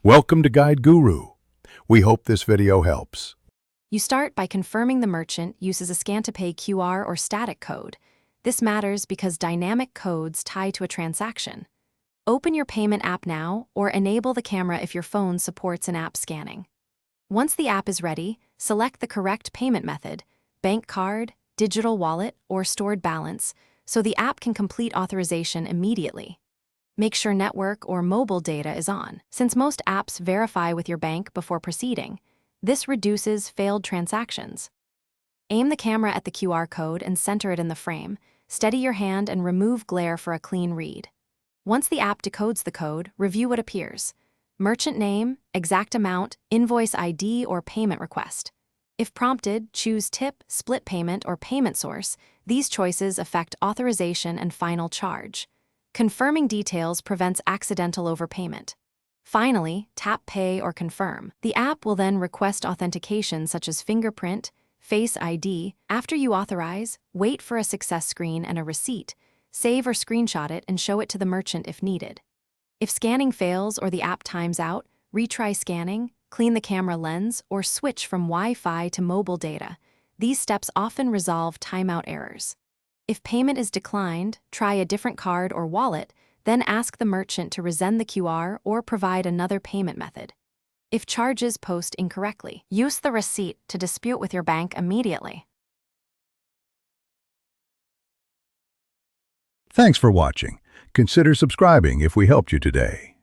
Welcome to Guide Guru. We hope this video helps. You start by confirming the merchant uses a scan-to-pay QR or static code. This matters because dynamic codes tie to a transaction. Open your payment app now or enable the camera if your phone supports in-app scanning. Once the app is ready, select the correct payment method, bank card, digital wallet, or stored balance, so the app can complete authorization immediately. Make sure network or mobile data is on, since most apps verify with your bank before proceeding. This reduces failed transactions. Aim the camera at the QR code and center it in the frame. Steady your hand and remove glare for a clean read. Once the app decodes the code, review what appears: merchant name, exact amount, invoice ID, or payment request. If prompted, choose tip, split payment, or payment source. These choices affect authorization and final charge. Confirming details prevents accidental overpayment. Finally, tap Pay or Confirm. The app will then request authentication such as fingerprint, Face ID. After you authorize, wait for a success screen and a receipt. Save or screenshot it and show it to the merchant if needed. If scanning fails or the app times out, retry scanning, clean the camera lens, or switch from Wi-Fi to mobile data. These steps often resolve timeout errors. If payment is declined, try a different card or wallet, then ask the merchant to resend the QR or provide another payment method. If charges post incorrectly, use the receipt to dispute with your bank immediately. Thanks for watching. Consider subscribing if we helped you today.